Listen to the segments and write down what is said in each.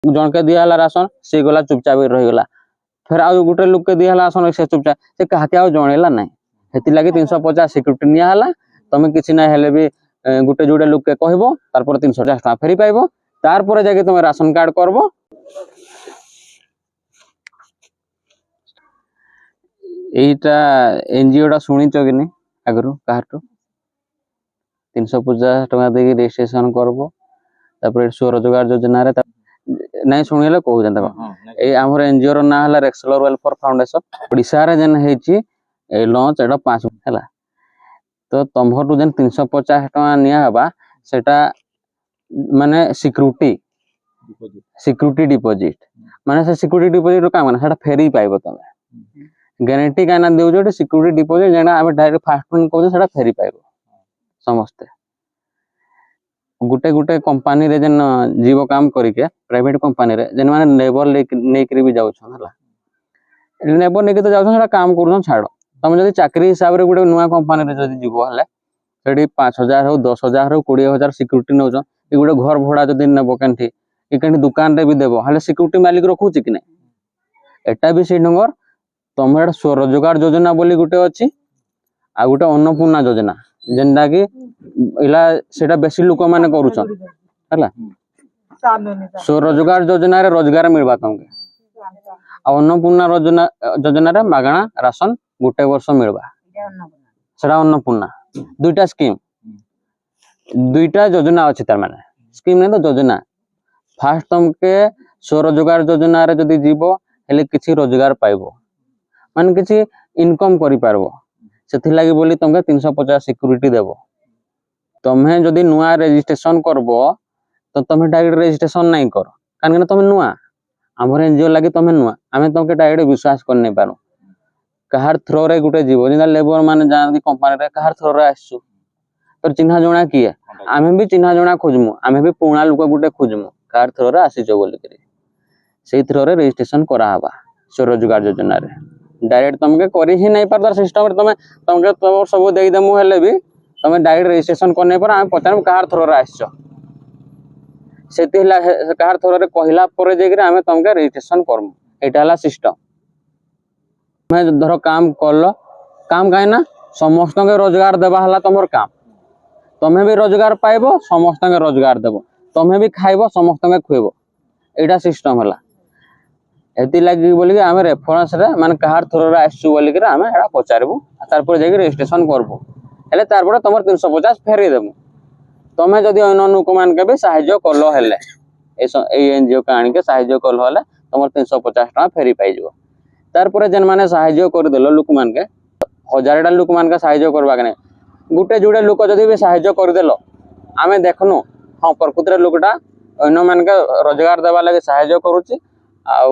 जनके दिहला राशन से गला चुपचाप रहीगला फिर आउ गोटे लोक के दिहला राशन से चुपचाप से कहाके आउ जणेला नहीं हेति लगे 350 सिक्यूरिटी नियाला तमे किछि ना हेले भी गोटे जोड़े लोक के कहबो तार पर 350 टका फेरी पाइबो तार पर जाके तमे राशन कार्ड करबो। एटा एनजीओ टा सुनिचो कि नहीं आगरु काहाटो 350 टका देके रजिस्ट्रेशन करबो तापर स्वरोजगार योजना रे नहीं शुणिले कहू जंता ए हमर एनजीओ रो ना हला रेक्सलर वेलफेयर फाउंडेशन ओडिसा रे जन हेची ए लॉन्च एटा 5 हला तो तमहटु जन 350 टका निया हबा सेटा माने सिक्यूरिटी डिपॉजिट माने से सिक्यूरिटी डिपॉजिट रो काम माने सेटा फेरी पाइबो तमे गारंटी काना देउ जो सिक्यूरिटी डिपॉजिट जेना हम डायरेक्ट फास्ट फंड कहू सेटा फेरी पाइबो समस्त गुटे गुटे कंपनी रे जन जीव काम करिके प्राइवेट कंपनी रे जन माने लेबर लेकरी भी जाउ छन हला लेबर नेके तो जाउ छन काम करू छाड़ तुम जदि चाकरी हिसाब रे गुटे नुवा कंपनी रे जदि जीव हले सेठी 5000 हो 10000 हो 20000 सिक्यूरिटी नौ छ ए गुटे घर भड़ा जदि नेबो केनठी ए केनठी दुकान रे भी देबो हले सिक्यूरिटी मालिक रखू छि कि नै एटा भी से नंगर तमरा स्वरोजगार योजना बोली गुटे अछि आ गुटे अन्नपूर्णा योजना जेंडा कि इला सेटा बेसी लोक माने करू छ हला स्वरोजगार योजना रे रोजगार मिलबा तमके आ अन्नपूर्णा योजना रे मागणा राशन गुटे वर्ष मिलबा सेटा अन्नपूर्णा दुईटा स्कीम दुईटा योजना अछि तार माने स्कीम नै तो योजना फास्ट तमके स्वरोजगार योजना रे जदी जीवो हेले किछि रोजगार पाइबो माने किछि इनकम करि पारबो सेथि लागि बोली तमके 350 सिक्यूरिटी देबो तमे जदी नुआ रजिस्ट्रेशन करबो तो तमे डायरेक्ट रजिस्ट्रेशन नहीं कर कान तमे नुआ हमर एनजीओ लागि तमे नुआ आमे तमके डायरेक्ट विश्वास कर नै पारो कहार थ्रो रे गुटे जीवो जिना लेबर माने जान कंपनी रे कहार थ्रो रे आसु तो चिन्हा जणा किए आमे भी चिन्हा जणा खोजमु आमे भी पुणा लोक गुटे खोजमु कहार थ्रो रे आसी जो बोली करी सेई थ्रो रे रजिस्ट्रेशन करा हबा स्वरोजगार योजना रे डायरेक्ट तमके करी ही नहीं पार सिस्टम रे तमके तम सब देई देमु हेले भी तमे डायरेक्ट रजिस्ट्रेशन करने पर आमे पचारम कहार थ्रो रे आछो सेति हला कहार थ्रो रे कहिला पर जेकरे आमे तमके रजिस्ट्रेशन करमु एटा हला सिस्टम मैं धरो काम करलो काम काहे ना समस्त के रोजगार देबा हला तमर काम तमे भी रोजगार पाइबो समस्त के रोजगार देबो तमे भी खाइबो समस्त के खुइबो एटा सिस्टम हला एति लागि बोली के आमे रेफरेंस रे माने कहार थ्रो रे आछू बोली के आमे एडा पचारबो तार पर जाके रजिस्ट्रेशन करबो हेले तार पर तमर 350 फेरी देबो तमे जदी अन्य लोक मान के भी सहायता करलो हेले ए एनजीओ का आनी के सहायता करलो हेले तमर 350 टका फेरी पाइ जबो तार पर जन माने सहायता कर देलो लोक मान के 1000 टा लोक मान के सहायता करबा के नै गुटे जुड़े लोक जदी भी सहायता कर देलो आमे देखनो हां प्रकृति रे लोकटा अन्य मान के रोजगार देबा लागि सहायता करूची आ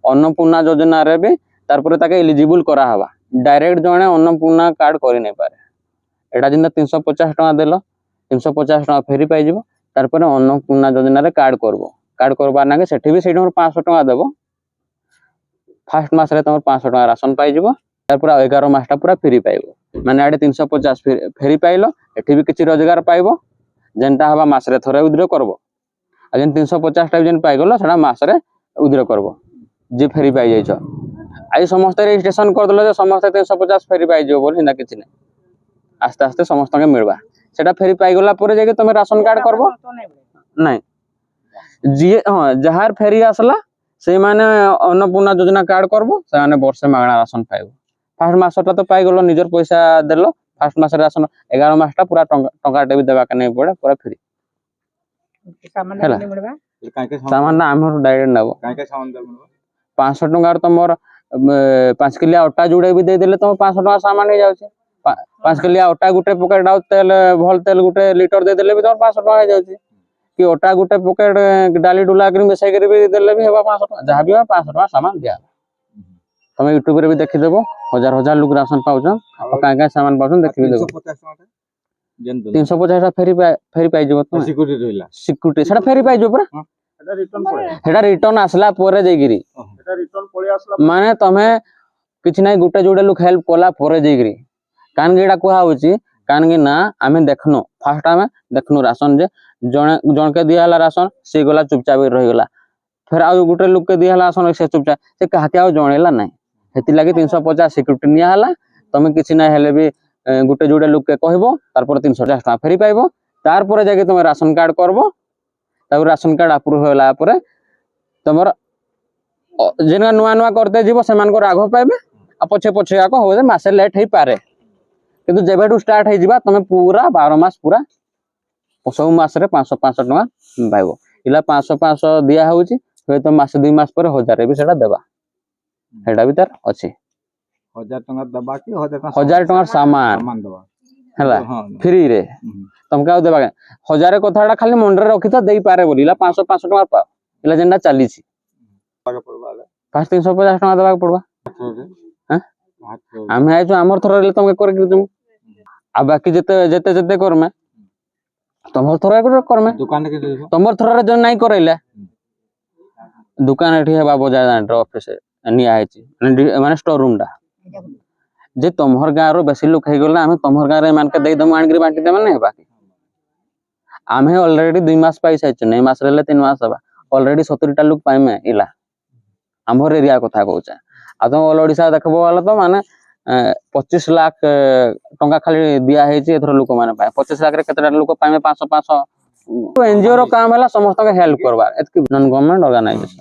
अन्नपूर्णा योजना रे भी तार पर ताके एलिजिबल करा हबा डायरेक्ट जने अन्नपूर्णा कार्ड करि नै पारे एटा जिंदा 350 टका देलो 350 टका फेरी पाइ जबो तार पर अन्नपूर्णा योजना रे कार्ड करबा नागे सेठी भी सेठी 500 टका देबो फर्स्ट मास रे तमर 500 टका राशन पाइ जबो तार पर 11 मास टा पूरा फ्री पाइबो माने आडे 350 फेरी पाइलो एठी भी किछि रोजगार पाइबो जेनटा हबा मास रे थरे उद्र करबो आ जेन 350 टा जेन पाइ गलो सेटा मास रे उद्र करबो जे फेरी पाइ जाइछो आई समस्त रजिस्ट्रेशन कर दलो जे समस्त 350 फेरी पाइ जो बोल हिना किछि नै आस्ते आस्ते समस्त के मिलबा सेटा फेरी पाइ गला परे जेके तमे राशन कार्ड करबो नहीं जी हां जहार फेरी आसला से माने अन्नपूर्णा योजना कार्ड करबो से माने वर्ष मागणा राशन पाइबो फर्स्ट मासटा तो पाइ गलो निजर पैसा देलो फर्स्ट मास राशन 11 मासटा पूरा टंका टे भी देबा के नै पड़े पूरा फ्री सामान नै मिलबा सामान ना हमर डायरेक्ट नबो काहे सामान दे 500 टंका तमर 5 किलो आटा जुड़े भी दे देले तम 500 टंका सामान हो जाउछे 5 किलो आटा गुटे पॉकेट आउ तेल भल तेल गुटे लीटर दे देले भी तम 500 टंका हो जाउछे कि आटा गुटे पॉकेट डाली डुला कर मिसाई कर भी देले भी हेबा 500 टंका जहां भी 500 टंका सामान दिया तमे यूट्यूब रे भी देखि देबो हजार हजार लोग राशन पाउछन आ काहे काहे सामान पाउछन देखि भी देबो 350 टका जेन 350 टका फेरी पाइ जबो त सिक्यूरिटी रहला सिक्यूरिटी सेटा फेरी पाइ जो पूरा हेटा रिटर्न आसला परे जेगिरी हेटा रिटर्न पळे आसला माने तमे किछ नै गुटे जोडे लोक हेल्प कोला परे जेगिरी कान गेडा कोहा होची कान गे ना आमे देखनो फर्स्ट आमे देखनो राशन जे जण के दियाला राशन से गला चुपचाप रहि गला फिर आउ गुटे लोक के दिया राशन से चुपचाप से कहते आउ जणेला नहीं हेति लगे 350 सिक्यूरिटी निया हला तमे किछि ना हेले भी गुटे जोड़े लोक के कहबो तार पर 350 टका फेरी पाइबो तार पर जाके तुम राशन कार्ड करबो तार राशन कार्ड अप्रूव होला पर तुमर जेना नुआ नुआ करते जीवो सेमान को राघव पाइबे आ पछे पछे आको हो मासे लेट हे पारे किंतु जेबेटू स्टार्ट हे जिबा तमे पूरा 12 मास पूरा सब मास रे 500 टका पाइबो इला 500 दिया होउची हे तो मास 2 मास पर 1000 भी सेटा देबा हेडा भी तार अछि 1000 टका दबा कि 1000 टका सामान दबा हला फ्री रे तुमका आ देबा 1000 कथाडा खाली मंडरे रखि त देई पारे बोलिला 500 टका पा इला जेंडा चालीसी फास्ट 350 टका देबा पड़बा हां हम आइছো हमर थरा रे तुमके कर तुम आ बाकी जते करमे तुमर थरा करमे दुकान के देबो तुमर थरा रे जन नाही करैला दुकान एठी हेबा बजार ऑफिस निया आइछि माने स्टोर रूम दा जे तुमहर गाँ रो बेसी लोक हे गेला हम तुमहर गाँ रे मान के दे दम आनगिरी बांटी देबा नै बाकी आमे ऑलरेडी 2 मास पैसा आइछ नै मास रेले 3 मास हबा ऑलरेडी 70 टा लोक पाइमे इला हमर एरिया कथा कहूचा आ तुम ऑल ओडिसा देखबो वाला तो माने 25 लाख टंका खाली दिया हेछि एथरो लोक माने पाए 25 लाख रे केतरा लोक पाइमे 500 एनजीओ रो काम होला समस्त के हेल्प करबा एतकी नॉन गवर्नमेंट ऑर्गेनाइजेशन